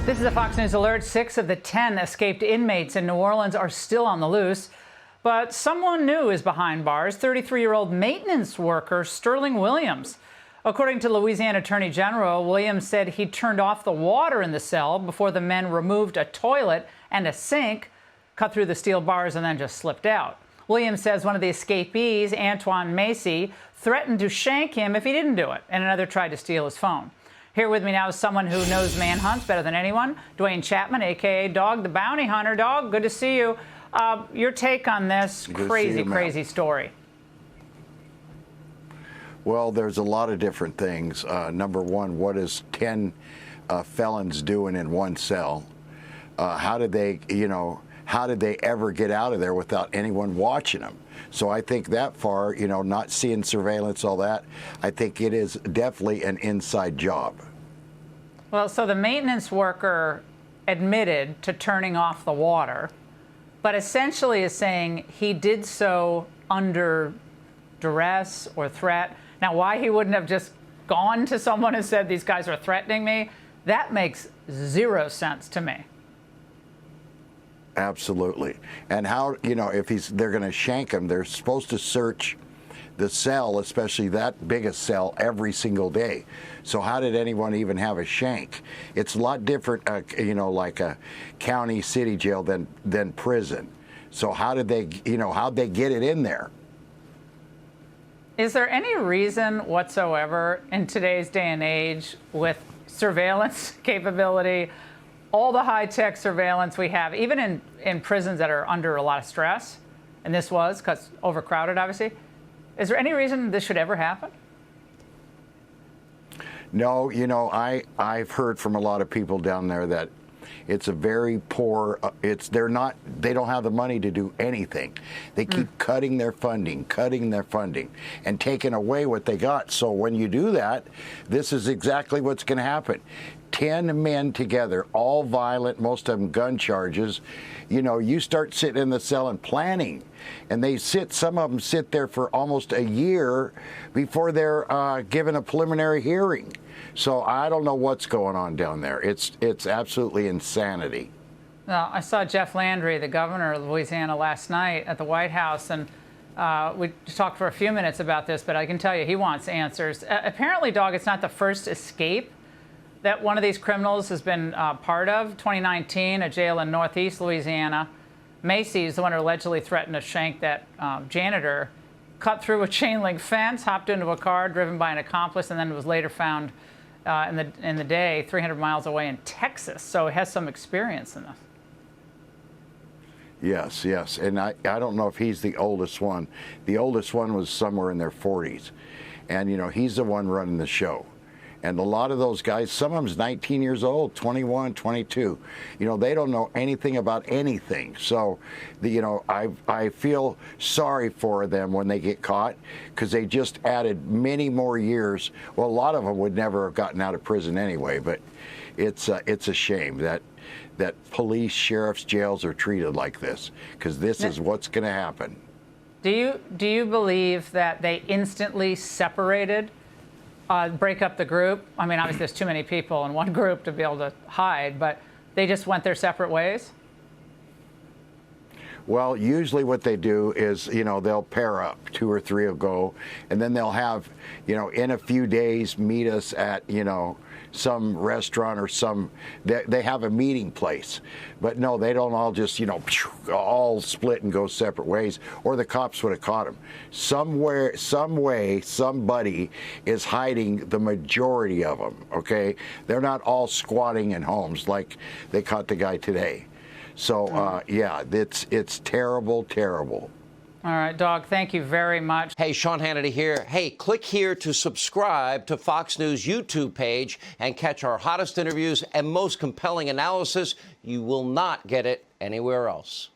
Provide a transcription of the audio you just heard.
This is a Fox News alert. 6 of the 10 escaped inmates in New Orleans are still on the loose. But someone new is behind bars, 33-year-old maintenance worker Sterling Williams. According to Louisiana Attorney General, Williams said he turned off the water in the cell before the men removed a toilet and a sink, cut through the steel bars, and then just slipped out. Williams says one of the escapees, Antoine Macy, threatened to shank him if he didn't do it, and another tried to steal his phone. Here with me now is someone who knows manhunts better than anyone, Duane Chapman, a.k.a. Dog, the Bounty Hunter. Dog, good to see you. Your take on this crazy story. Well, there's a lot of different things. Number one, what is 10 felons doing in one cell? How did they ever get out of there without anyone watching them? So I think that far, not seeing surveillance, all that, I think it is definitely an inside job. Well, so the maintenance worker admitted to turning off the water, but essentially is saying he did so under duress or threat. Now, why he wouldn't have just gone to someone and said, these guys are threatening me, that makes zero sense to me. Absolutely. And how, if they're going to shank him, they're supposed to search the cell, especially that biggest cell, every single day. So how did anyone even have a shank? It's a lot different, like a county city jail than prison. So how did they, how'd they get it in there? Is there any reason whatsoever in today's day and age with surveillance capability, all the high-tech surveillance we have, even in prisons that are under a lot of stress, and this was because overcrowded, obviously, is there any reason this should ever happen? No, I've heard from a lot of people down there that it's a very poor, they don't have the money to do anything. They keep cutting their funding, and taking away what they got. So when you do that, this is exactly what's going to happen. 10 men together, all violent, most of them gun charges. You start sitting in the cell and planning, and some of them sit there for almost a year before they're given a preliminary hearing. So I don't know what's going on down there. It's absolutely insanity. Well, I saw Jeff Landry, the governor of Louisiana, last night at the White House, and we talked for a few minutes about this, but I can tell you he wants answers. Apparently, Dog, it's not the first escape that one of these criminals has been part of. 2019, a jail in northeast Louisiana. Macy is the one who allegedly threatened to shank that janitor, cut through a chain link fence, hopped into a car driven by an accomplice, and then was later found in the day 300 miles away in Texas. So he has some experience in this. Yes. And I don't know if he's the oldest one. The oldest one was somewhere in their 40s. And, he's the one running the show. And a lot of those guys, some of them's 19 years old, 21, 22. They don't know anything about anything. So, I feel sorry for them when they get caught, because they just added many more years. Well, a lot of them would never have gotten out of prison anyway. But it's a shame that police, sheriffs, jails are treated like this, because this is what's going to happen. Do you believe that they instantly separated? Break up the group? I mean, obviously there's too many people in one group to be able to hide, but they just went their separate ways? Well, usually what they do is, they'll pair up. 2 or 3 will go, and then they'll have, in a few days, meet us at, some restaurant or they have a meeting place. But no, they don't all just, all split and go separate ways, or the cops would have caught them. Somewhere, some way, somebody is hiding the majority of them, okay? They're not all squatting in homes like they caught the guy today. So, yeah, it's terrible, terrible. All right, Dog, thank you very much. Hey, Sean Hannity here. Hey, click here to subscribe to Fox News YouTube page and catch our hottest interviews and most compelling analysis. You will not get it anywhere else.